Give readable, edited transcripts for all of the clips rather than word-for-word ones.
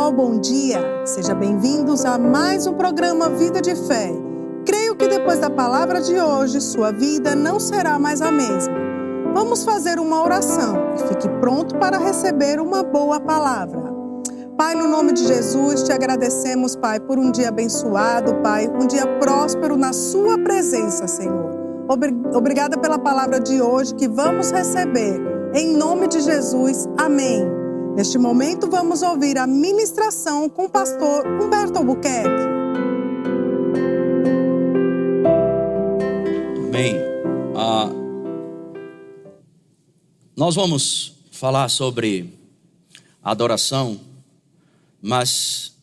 pessoal, bom dia! Sejam bem-vindos a mais um programa Vida de Fé. Creio que depois da palavra de hoje, sua vida não será mais a mesma. Vamos fazer uma oração e fique pronto para receber uma boa palavra. Pai, no nome de Jesus, te agradecemos, Pai, por um dia abençoado, Pai, um dia próspero na sua presença, Senhor. Obrigada pela palavra de hoje que vamos receber. Em nome de Jesus, amém. Neste momento, vamos ouvir a ministração com o pastor Humberto Albuquerque. Amém. Nós vamos falar sobre adoração, mas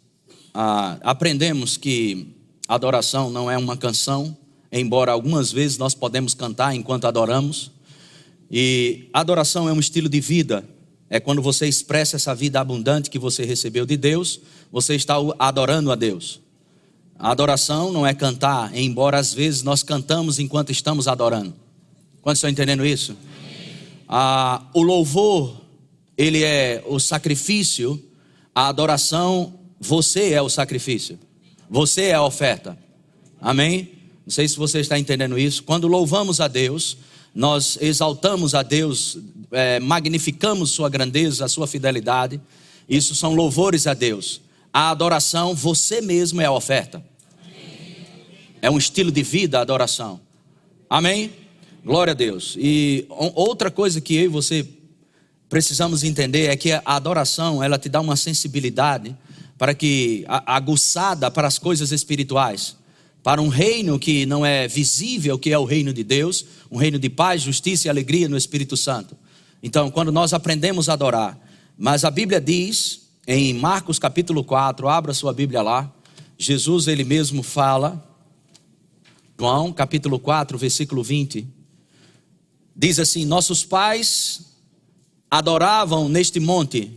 aprendemos que adoração não é uma canção, embora algumas vezes nós podemos cantar enquanto adoramos. E adoração é um estilo de vida. É quando você expressa essa vida abundante que você recebeu de Deus, você está adorando a Deus. A adoração não é cantar, embora às vezes nós cantamos enquanto estamos adorando. Quantos estão entendendo isso? O louvor, ele é o sacrifício. A adoração, você é o sacrifício. Você é a oferta. Amém? Não sei se você está entendendo isso. Quando louvamos a Deus, nós exaltamos a Deus, magnificamos sua grandeza, a sua fidelidade. Isso são louvores a Deus. A adoração, você mesmo é a oferta. É um estilo de vida a adoração. Amém? Glória a Deus. E outra coisa que eu e você precisamos entender é que a adoração, ela te dá uma sensibilidade para que, aguçada para as coisas espirituais. Para um reino que não é visível, que é o reino de Deus, um reino de paz, justiça e alegria no Espírito Santo. Então, quando nós aprendemos a adorar, mas a Bíblia diz, em Marcos capítulo 4, abra sua Bíblia lá, Jesus ele mesmo fala, João capítulo 4, versículo 20, diz assim: nossos pais adoravam neste monte,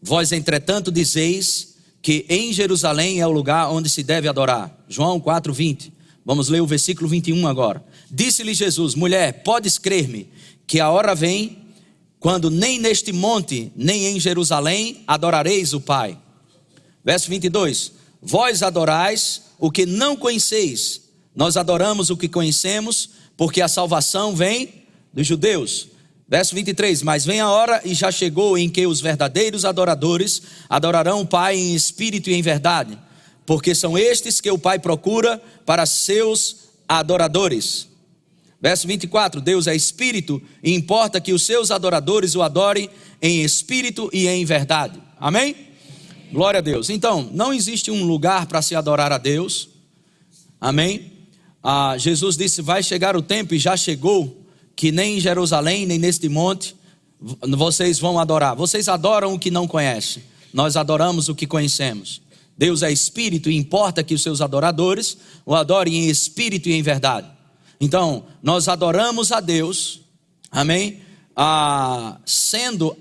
vós entretanto dizeis que em Jerusalém é o lugar onde se deve adorar. João 4, 20. Vamos ler o versículo 21 agora. Disse-lhe Jesus: mulher, podes crer-me que a hora vem quando nem neste monte, nem em Jerusalém adorareis o Pai. Verso 22. Vós adorais o que não conheceis, nós adoramos o que conhecemos, porque a salvação vem dos judeus. Verso 23, mas vem a hora e já chegou em que os verdadeiros adoradores adorarão o Pai em espírito e em verdade, porque são estes que o Pai procura para seus adoradores. Verso 24, Deus é espírito e importa que os seus adoradores o adorem em espírito e em verdade. Amém? Glória a Deus. Então, não existe um lugar para se adorar a Deus. Amém? Jesus disse, vai chegar o tempo e já chegou, que nem em Jerusalém, nem neste monte, vocês vão adorar. Vocês adoram o que não conhecem. Nós adoramos o que conhecemos. Deus é espírito e importa que os seus adoradores o adorem em espírito e em verdade. Então, nós adoramos a Deus, amém? Sendo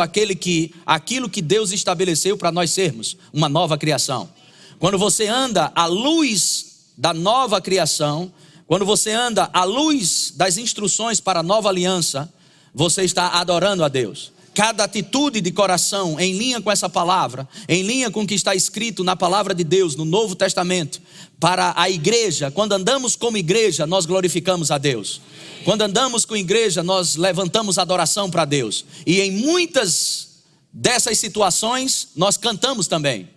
aquilo que Deus estabeleceu para nós sermos, uma nova criação. Quando você anda à luz da nova criação, quando você anda à luz das instruções para a nova aliança, você está adorando a Deus. Cada atitude de coração em linha com essa palavra, em linha com o que está escrito na palavra de Deus, no Novo Testamento, para a igreja. Quando andamos como igreja, nós glorificamos a Deus. Quando andamos com igreja, nós levantamos adoração para Deus. E em muitas dessas situações, nós cantamos também.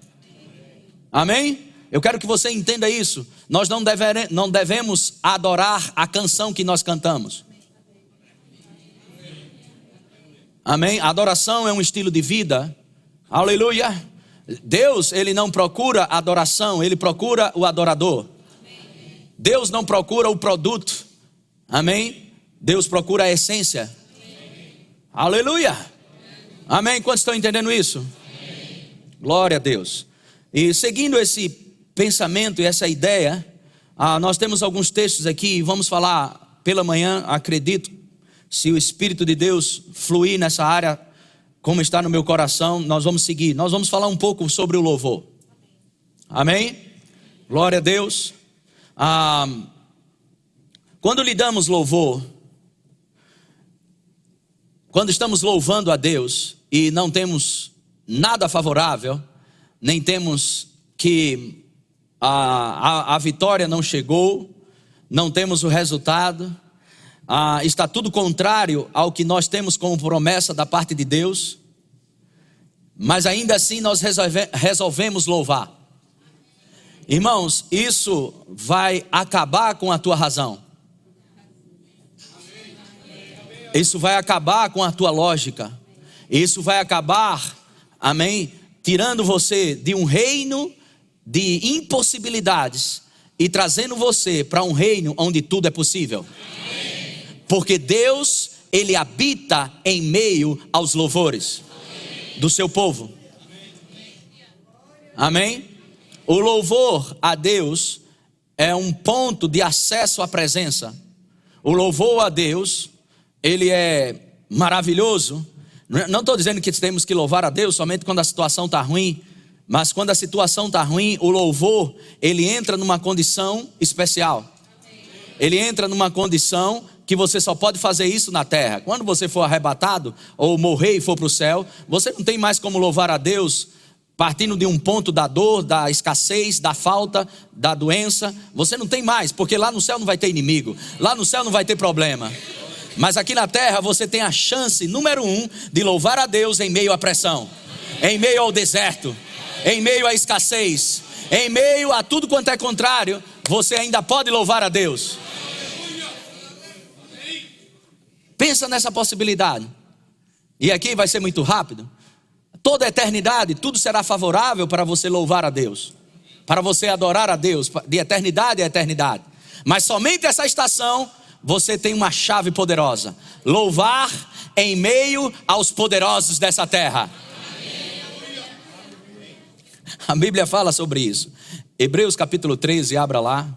Amém? Eu quero que você entenda isso. Nós não devemos adorar a canção que nós cantamos. Amém? A adoração é um estilo de vida. Aleluia. Deus, ele não procura adoração, ele procura o adorador. Deus não procura o produto. Amém? Deus procura a essência. Aleluia. Amém? Quantos estão entendendo isso? Glória a Deus. E seguindo esse pensamento e essa ideia, nós temos alguns textos aqui, vamos falar pela manhã, acredito, se o Espírito de Deus fluir nessa área, como está no meu coração, nós vamos seguir, nós vamos falar um pouco sobre o louvor. Amém? Glória a Deus. Quando lhe damos louvor, quando estamos louvando a Deus e não temos nada favorável, nem temos que a vitória não chegou, não temos o resultado, está tudo contrário ao que nós temos como promessa da parte de Deus, mas ainda assim nós resolvemos louvar. Irmãos, isso vai acabar com a tua razão. Isso vai acabar com a tua lógica. Isso vai acabar, amém, tirando você de um reino de impossibilidades e trazendo você para um reino onde tudo é possível. Porque Deus, Ele habita em meio aos louvores do seu povo. Amém? O louvor a Deus é um ponto de acesso à presença. O louvor a Deus, ele é maravilhoso. Não estou dizendo que temos que louvar a Deus somente quando a situação está ruim, mas quando a situação está ruim, o louvor, ele entra numa condição especial. Ele entra numa condição que você só pode fazer isso na terra. Quando você for arrebatado ou morrer e for para o céu, você não tem mais como louvar a Deus partindo de um ponto da dor, da escassez, da falta, da doença. Você não tem mais, porque lá no céu não vai ter inimigo, lá no céu não vai ter problema. Mas aqui na terra você tem a chance, número 1, de louvar a Deus em meio à pressão, em meio ao deserto, em meio à escassez, em meio a tudo quanto é contrário, você ainda pode louvar a Deus. Pensa nessa possibilidade. E aqui vai ser muito rápido. Toda a eternidade, tudo será favorável para você louvar a Deus, para você adorar a Deus, de eternidade a eternidade. Mas somente essa estação, você tem uma chave poderosa: louvar em meio aos poderosos dessa terra. A Bíblia fala sobre isso. Hebreus capítulo 13, abra lá.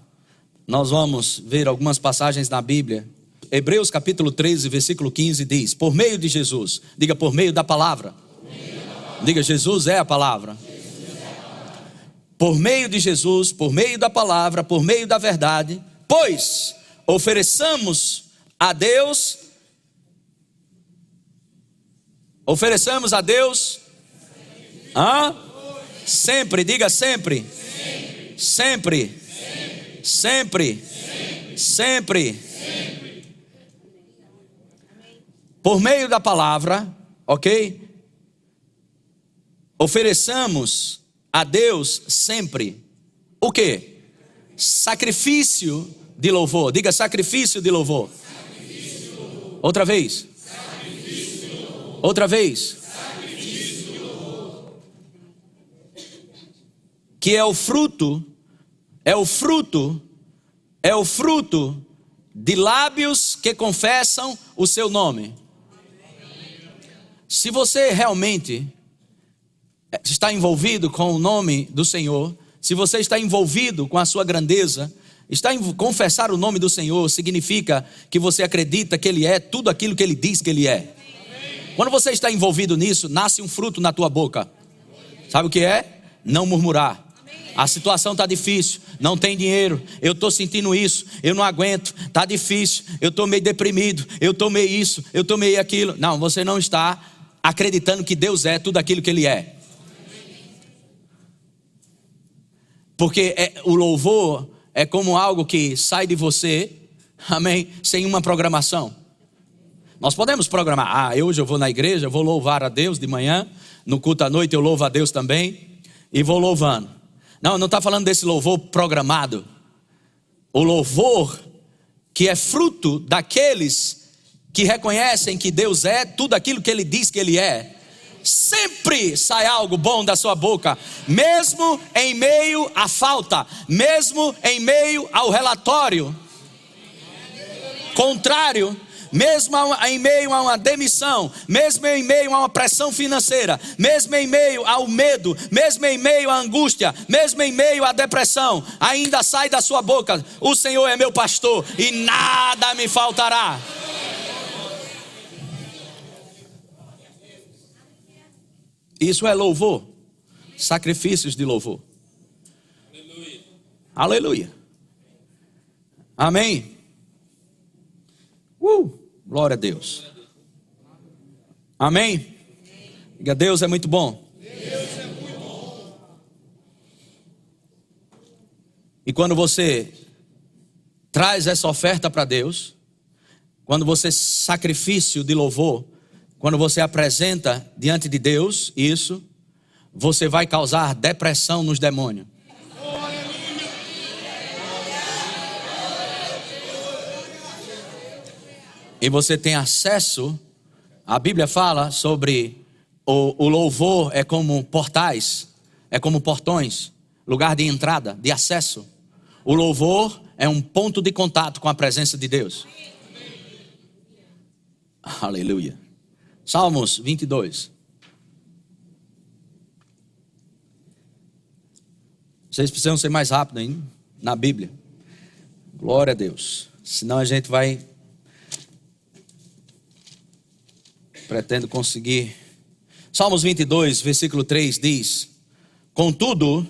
Nós vamos ver algumas passagens na Bíblia. Hebreus capítulo 13, versículo 15 diz: por meio de Jesus, diga por meio da palavra. Diga, Jesus é a palavra. Por meio de Jesus, por meio da palavra, por meio da verdade, pois ofereçamos a Deus sempre, diga sempre, sempre, sempre, sempre, por meio da palavra, ok? Ofereçamos a Deus sempre o quê? Sacrifício de louvor. Diga sacrifício de louvor. Outra vez. Outra vez. Que é o fruto de lábios que confessam o seu nome. Se você realmente está envolvido com o nome do Senhor, se você está envolvido com a sua grandeza, confessar o nome do Senhor significa que você acredita que Ele é tudo aquilo que Ele diz que Ele é. Quando você está envolvido nisso, nasce um fruto na tua boca. Sabe o que é? Não murmurar. A situação está difícil, não tem dinheiro, eu estou sentindo isso, eu não aguento, está difícil, eu estou meio deprimido, eu estou meio isso, eu estou meio aquilo. Não, você não está acreditando que Deus é tudo aquilo que Ele é. Porque o louvor é como algo que sai de você, amém, sem uma programação. Nós podemos programar, hoje eu vou na igreja, eu vou louvar a Deus de manhã, no culto à noite eu louvo a Deus também, e vou louvando. Não está falando desse louvor programado. O louvor que é fruto daqueles que reconhecem que Deus é tudo aquilo que Ele diz que Ele é. Sempre sai algo bom da sua boca, mesmo em meio à falta, mesmo em meio ao relatório contrário, mesmo em meio a uma demissão, mesmo em meio a uma pressão financeira, mesmo em meio ao medo, mesmo em meio à angústia, mesmo em meio à depressão, ainda sai da sua boca: o Senhor é meu pastor e nada me faltará. Isso é louvor, sacrifícios de louvor. Aleluia. Aleluia. Amém. Glória a Deus. Amém. Diga, Deus é muito bom. E quando você traz essa oferta para Deus, quando você sacrifício de louvor, quando você apresenta diante de Deus isso, você vai causar depressão nos demônios. E você tem acesso, a Bíblia fala sobre o louvor é como portais, é como portões, lugar de entrada, de acesso. O louvor é um ponto de contato com a presença de Deus. Aleluia. Salmos 22. Vocês precisam ser mais rápidos ainda na Bíblia. Glória a Deus. Senão a gente vai... Pretendo conseguir. Salmos 22, versículo 3 diz: contudo,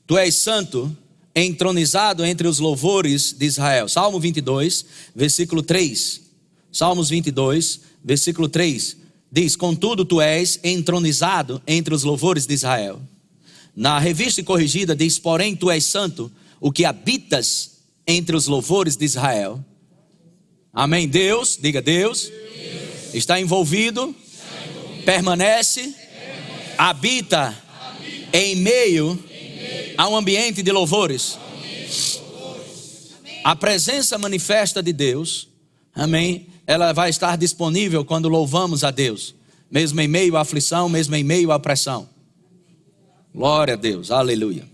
tu és santo, entronizado entre os louvores de Israel. Salmo 22, versículo 3. Salmos 22, versículo 3 diz: contudo, tu és entronizado entre os louvores de Israel. Na Revista e Corrigida diz: porém, tu és santo, o que habitas entre os louvores de Israel. Amém. Deus, diga Deus. Está envolvido, permanece, habita em meio a um ambiente de louvores. A presença manifesta de Deus, amém, ela vai estar disponível quando louvamos a Deus, mesmo em meio à aflição, mesmo em meio à pressão. Glória a Deus, aleluia.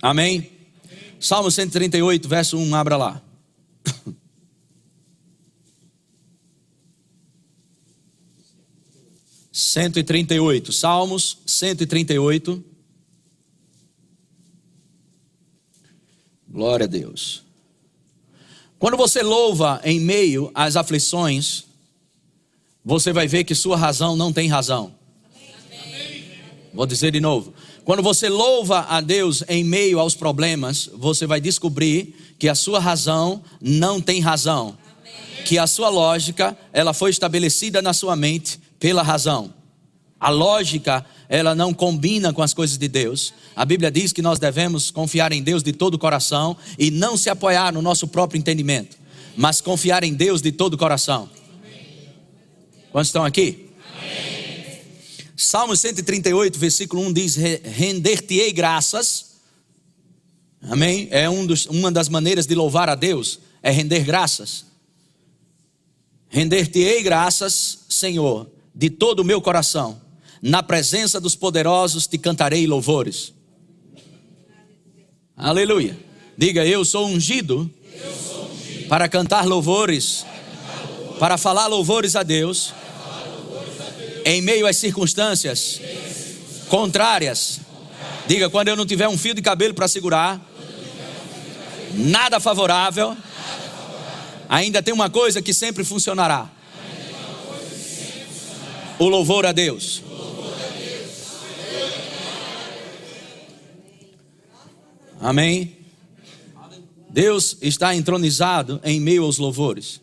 Amém. Salmo 138, verso 1, abra lá. 138, Salmos 138. Glória a Deus. Quando você louva em meio às aflições, você vai ver que sua razão não tem razão. Vou dizer de novo. Quando você louva a Deus em meio aos problemas, você vai descobrir que a sua razão não tem razão. Que a sua lógica, ela foi estabelecida na sua mente pela razão. A lógica, ela não combina com as coisas de Deus. A Bíblia diz que nós devemos confiar em Deus de todo o coração e não se apoiar no nosso próprio entendimento, mas confiar em Deus de todo o coração. Quantos estão aqui? Amém. Salmo 138, versículo 1 diz: render-te-ei graças. Amém? É uma das maneiras de louvar a Deus, é render graças. Render-te-ei graças, Senhor, de todo o meu coração. Na presença dos poderosos te cantarei louvores. Aleluia. Diga: eu sou ungido para cantar louvores, para falar louvores a Deus, em meio às circunstâncias contrárias. Diga: quando eu não tiver um fio de cabelo para segurar, nada favorável, ainda tem uma coisa que sempre funcionará: o louvor a Deus. Amém. Deus está entronizado em meio aos louvores.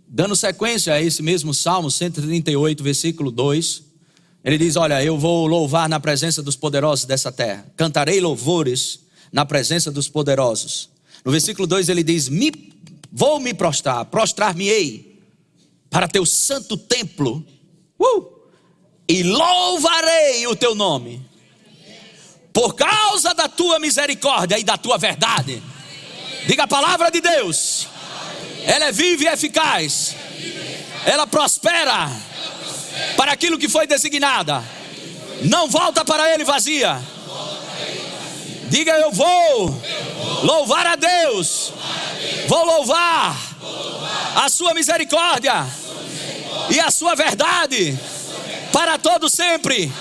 Dando sequência a esse mesmo Salmo 138, versículo 2, ele diz: olha, eu vou louvar na presença dos poderosos dessa terra. Cantarei louvores na presença dos poderosos. No versículo 2 ele diz: vou me prostrar-me-ei para teu santo templo, e louvarei o teu nome, por causa da tua misericórdia e da tua verdade. Diga: a palavra de Deus, ela é viva e eficaz, ela prospera para aquilo que foi designada, não volta para ele vazia. Diga: eu vou louvar a Deus, vou louvar a sua misericórdia e a sua verdade para todo sempre.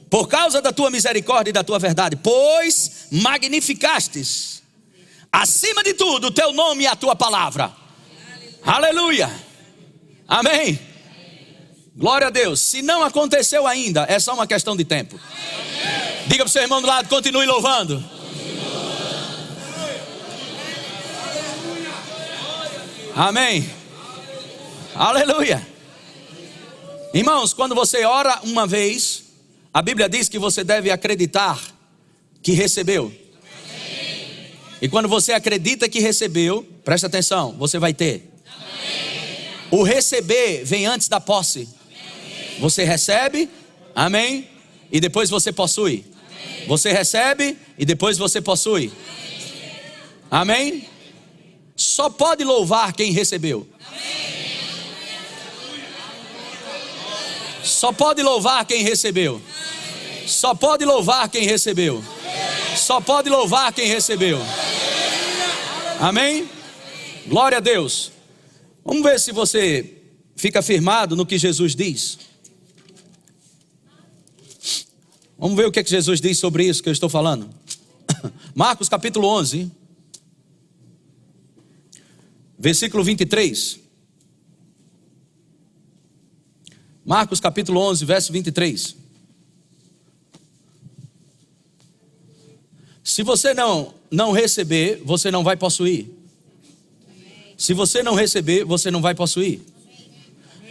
Por causa da tua misericórdia e da tua verdade, pois magnificastes acima de tudo o teu nome e a tua palavra. Aleluia. Amém. Glória a Deus. Se não aconteceu ainda, é só uma questão de tempo. Diga para o seu irmão do lado: continue louvando. Amém. Aleluia. Irmãos, quando você ora uma vez, a Bíblia diz que você deve acreditar que recebeu. E quando você acredita que recebeu, presta atenção, você vai ter. O receber vem antes da posse. Você recebe, amém, e depois você possui. Você recebe e depois você possui. Amém? Só pode louvar quem recebeu. Só pode louvar quem recebeu. Só pode louvar quem recebeu. Só pode louvar quem recebeu. Amém? Glória a Deus. Vamos ver se você fica firmado no que Jesus diz. Vamos ver o que Jesus diz sobre isso que eu estou falando. Marcos capítulo 11, versículo 23. Marcos capítulo 11, verso 23. Se você não receber, você não vai possuir. Se você não receber, você não vai possuir.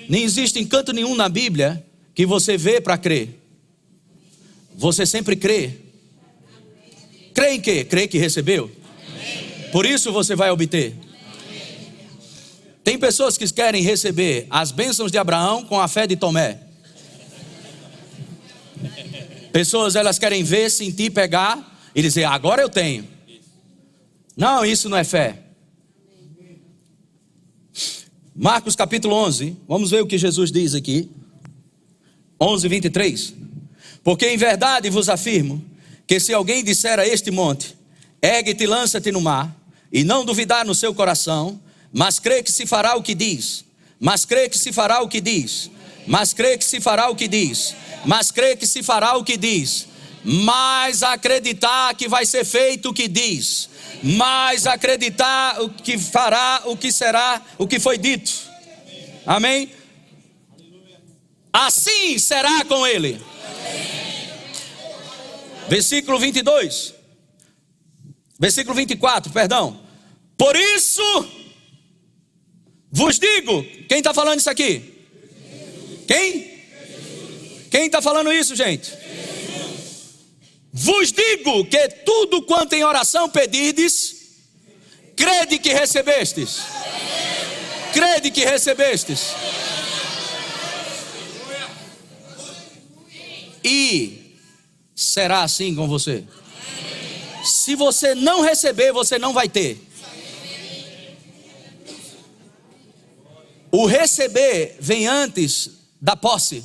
Nem existe em canto nenhum na Bíblia que você vê para crer. Você sempre crê. Crê em quê? Crê que recebeu. Por isso você vai obter. Tem pessoas que querem receber as bênçãos de Abraão com a fé de Tomé. Pessoas, elas querem ver, sentir, pegar e dizer, agora eu tenho. Não, isso não é fé. Marcos capítulo 11, vamos ver o que Jesus diz aqui. 11, 23. Porque em verdade vos afirmo, que se alguém disser a este monte, ergue-te e lança-te no mar, e não duvidar no seu coração, mas crê que se fará o que diz, mas crê que se fará o que diz, mas crê que se fará o que diz, mas crê que se fará o que diz, mas acreditar que vai ser feito o que diz, mas acreditar o que fará, o que será, o que foi dito. Amém? Assim será com ele. Versículo 22. Versículo 24, perdão. Por isso vos digo. Quem está falando isso aqui? Quem? Quem está falando isso, gente? Vos digo que tudo quanto em oração pedirdes, crede que recebestes. Crede que recebestes. E será assim com você. Se você não receber, você não vai ter. O receber vem antes da posse.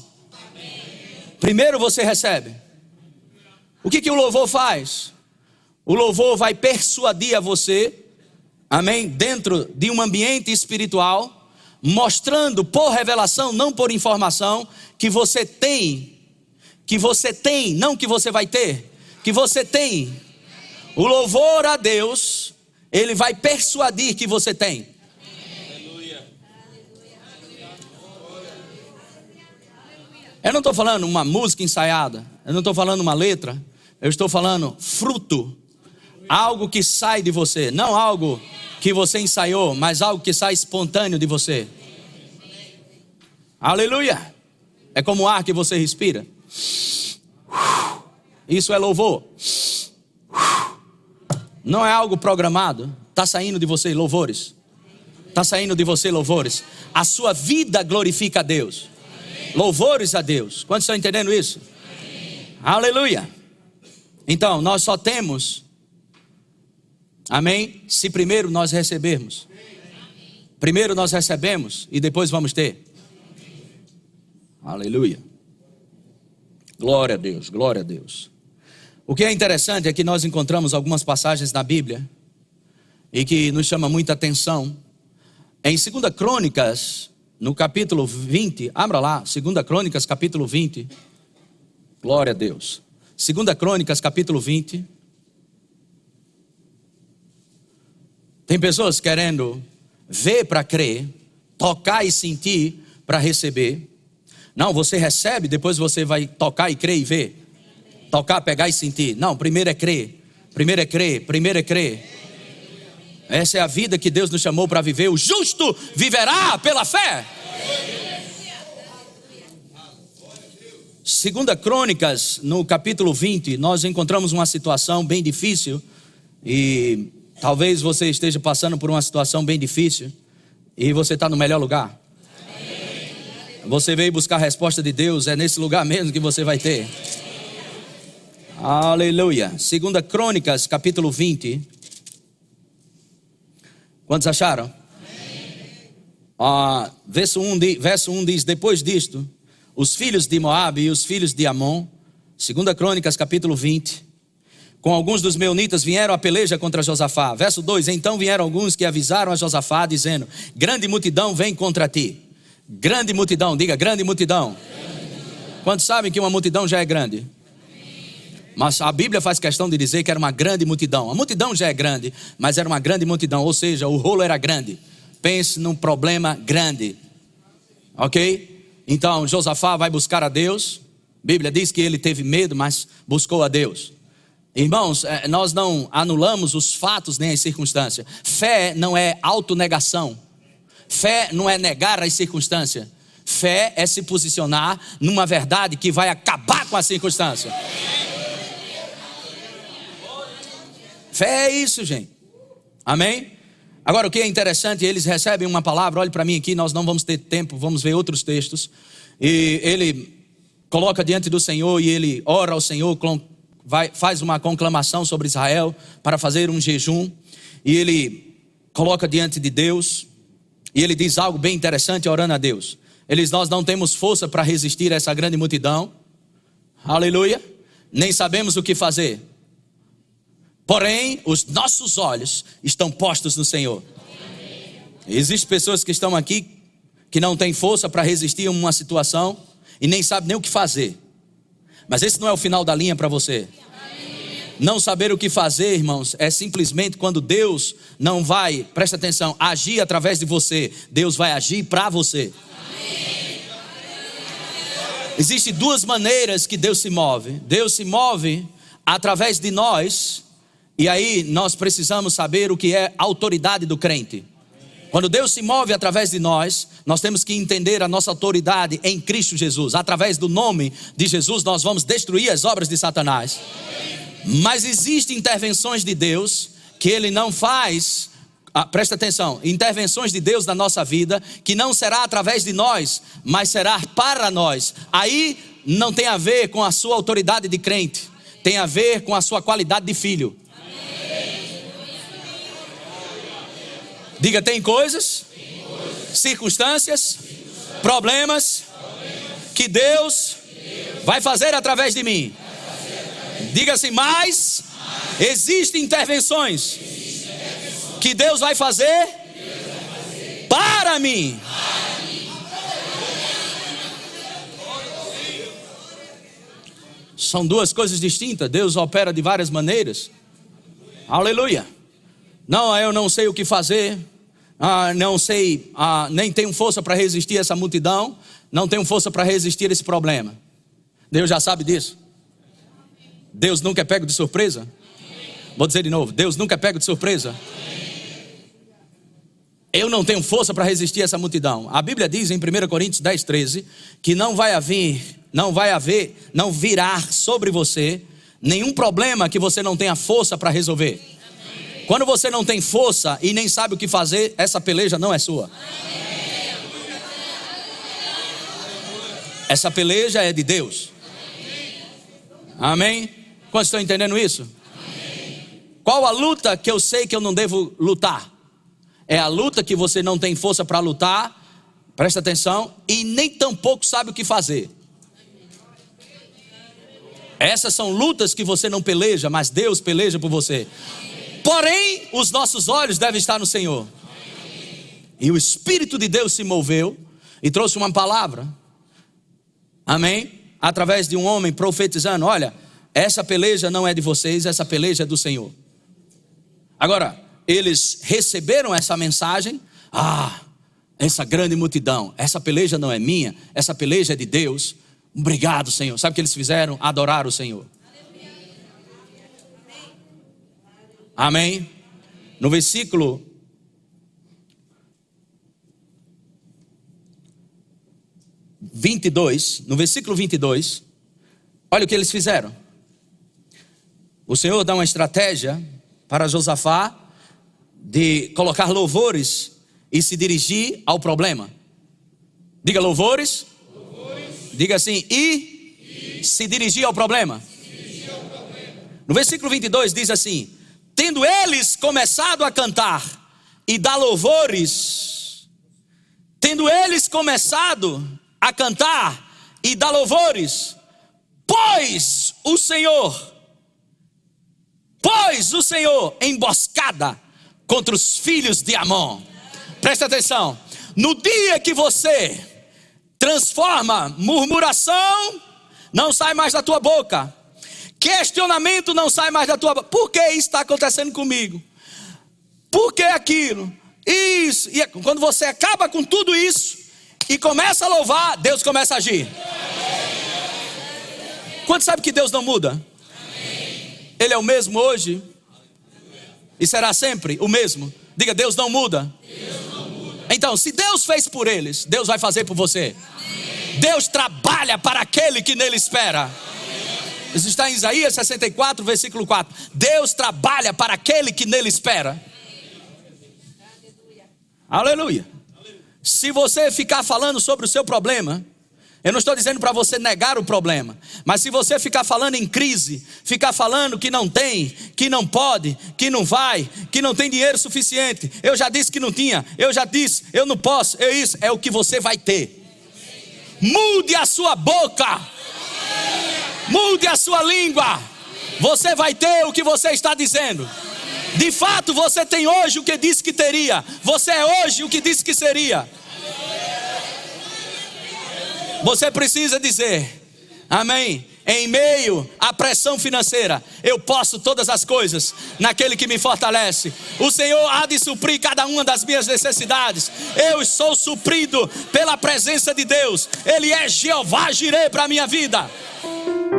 Primeiro você recebe. O que o louvor faz? O louvor vai persuadir a você, amém, dentro de um ambiente espiritual, mostrando por revelação, não por informação, que você tem, não que você vai ter, que você tem. O louvor a Deus, ele vai persuadir que você tem. Eu não estou falando uma música ensaiada, eu não estou falando uma letra, eu estou falando fruto, algo que sai de você, não algo que você ensaiou, mas algo que sai espontâneo de você. Aleluia! É como o ar que você respira. Isso é louvor. Não é algo programado, está saindo de você louvores. Está saindo de você louvores. A sua vida glorifica a Deus. Louvores a Deus. Quantos estão entendendo isso? Aleluia! Então, nós só temos, amém, se primeiro nós recebermos. Primeiro nós recebemos e depois vamos ter. Aleluia! Glória a Deus, glória a Deus. O que é interessante é que nós encontramos algumas passagens na Bíblia e que nos chama muita atenção. Em 2 Crônicas, no capítulo 20, abra lá, 2 Crônicas, capítulo 20. Glória a Deus. 2 Crônicas, capítulo 20. Tem pessoas querendo ver para crer, tocar e sentir para receber. Não, você recebe, depois você vai tocar e crer e ver. Tocar, pegar e sentir. Não, primeiro é crer. Primeiro é crer, primeiro é crer. Essa é a vida que Deus nos chamou para viver. O justo viverá pela fé. Segunda Crônicas, no capítulo 20, nós encontramos uma situação bem difícil. E talvez você esteja passando por uma situação bem difícil. E você está no melhor lugar. Você veio buscar a resposta de Deus, é nesse lugar mesmo que você vai ter. Aleluia. Segunda Crônicas, capítulo 20. Quantos acharam? Verso 1 diz: depois disto, os filhos de Moabe e os filhos de Amon, Segunda Crônicas, capítulo 20, com alguns dos meunitas vieram a peleja contra Josafá. Verso 2: então vieram alguns que avisaram a Josafá, dizendo: grande multidão vem contra ti. Grande multidão, diga grande multidão. Quantos sabem que uma multidão já é grande? Mas a Bíblia faz questão de dizer que era uma grande multidão. A multidão já é grande, mas era uma grande multidão, ou seja, o rolo era grande. Pense num problema grande. Ok? Então Josafá vai buscar a Deus. A Bíblia diz que ele teve medo, mas buscou a Deus. Irmãos, nós não anulamos os fatos nem as circunstâncias. Fé não é autonegação. Fé não é negar as circunstâncias. Fé é se posicionar numa verdade que vai acabar com a circunstância. Fé é isso, gente. Amém? Agora, o que é interessante, eles recebem uma palavra. Olhe para mim aqui, nós não vamos ter tempo, vamos ver outros textos. E ele coloca diante do Senhor e ele ora ao Senhor, faz uma conclamação sobre Israel para fazer um jejum. E ele coloca diante de Deus e ele diz algo bem interessante orando a Deus. Ele diz: nós não temos força para resistir a essa grande multidão. Aleluia. Nem sabemos o que fazer. Porém, os nossos olhos estão postos no Senhor. Existem pessoas que estão aqui que não têm força para resistir a uma situação e nem sabem nem o que fazer. Mas esse não é o final da linha para você. Não saber o que fazer, irmãos, é simplesmente quando Deus não vai, presta atenção, agir através de você. Deus vai agir para você. Existem duas maneiras que Deus se move. Deus se move através de nós. E aí nós precisamos saber o que é a autoridade do crente. Quando Deus se move através de nós, nós temos que entender a nossa autoridade em Cristo Jesus. Através do nome de Jesus nós vamos destruir as obras de Satanás. Mas existem intervenções de Deus que Ele não faz, presta atenção, intervenções de Deus na nossa vida, que não será através de nós, mas será para nós. Aí não tem a ver com a sua autoridade de crente, tem a ver com a sua qualidade de filho. Diga, tem coisas, circunstâncias, problemas que Deus vai fazer através de mim. Diga assim, mas existem intervenções que Deus vai fazer para mim. São duas coisas distintas. Deus opera de várias maneiras. Aleluia. Não, eu não sei o que fazer. Não sei, nem tenho força para resistir a essa multidão. Não tenho força para resistir a esse problema. Deus já sabe disso. Deus nunca é pego de surpresa. Vou dizer de novo, Deus nunca é pego de surpresa. Eu não tenho força para resistir a essa multidão. A Bíblia diz em 1 Coríntios 10:13 que não virá sobre você nenhum problema que você não tenha força para resolver. Quando você não tem força e nem sabe o que fazer, essa peleja não é sua. Essa peleja é de Deus. Amém? Quantos estão entendendo isso? Qual a luta que eu sei que eu não devo lutar? É a luta que você não tem força para lutar, presta atenção, e nem tampouco sabe o que fazer. Essas são lutas que você não peleja, mas Deus peleja por você. Porém, os nossos olhos devem estar no Senhor. E o Espírito de Deus se moveu e trouxe uma palavra. Amém? Através de um homem profetizando: olha, essa peleja não é de vocês, essa peleja é do Senhor. Agora, eles receberam essa mensagem. Essa grande multidão, essa peleja não é minha, essa peleja é de Deus. Obrigado, Senhor. Sabe o que eles fizeram? Adorar o Senhor. Amém? No versículo 22, Olha o que eles fizeram. O Senhor dá uma estratégia para Josafá de colocar louvores e se dirigir ao problema. Diga louvores. Diga assim, e se dirigir ao problema. No versículo 22 diz assim: tendo eles começado a cantar e dar louvores, tendo eles começado a cantar e dar louvores, pôs o Senhor emboscada contra os filhos de Amon. Presta atenção. No dia que você transforma murmuração, não sai mais da tua boca. Questionamento não sai mais da tua boca. Por que isso está acontecendo comigo? Por que aquilo? Isso. E quando você acaba com tudo isso e começa a louvar, Deus começa a agir. Quanto sabe que Deus não muda? Ele é o mesmo hoje e será sempre o mesmo. Diga, Deus não muda. Então, se Deus fez por eles, Deus vai fazer por você. Deus trabalha para aquele que nele espera. Isso está em Isaías 64, versículo 4. Deus trabalha para aquele que nele espera. Aleluia. Se você ficar falando sobre o seu problema, eu não estou dizendo para você negar o problema, mas se você ficar falando em crise, ficar falando que não tem, que não pode, que não vai, que não tem dinheiro suficiente, eu já disse que não tinha, eu já disse, eu não posso, isso é o que você vai ter. Mude a sua boca, mude a sua língua, você vai ter o que você está dizendo. De fato, você tem hoje o que disse que teria, você é hoje o que disse que seria. Você precisa dizer, amém, em meio à pressão financeira, eu posso todas as coisas naquele que me fortalece. O Senhor há de suprir cada uma das minhas necessidades. Eu sou suprido pela presença de Deus. Ele é Jeová Jireh para a minha vida.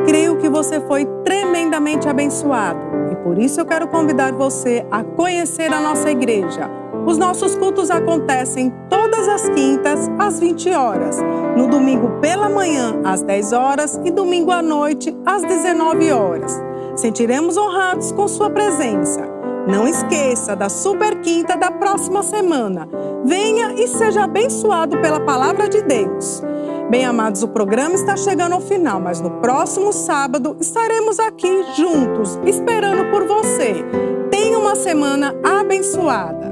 Creio que você foi tremendamente abençoado e por isso eu quero convidar você a conhecer a nossa igreja. Os nossos cultos acontecem todas as quintas às 20 horas, no domingo pela manhã às 10 horas e domingo à noite às 19 horas. Sentiremos honrados com sua presença. Não esqueça da Super Quinta da próxima semana. Venha e seja abençoado pela palavra de Deus. Bem, amados, o programa está chegando ao final, mas no próximo sábado estaremos aqui juntos, esperando por você. Tenha uma semana abençoada.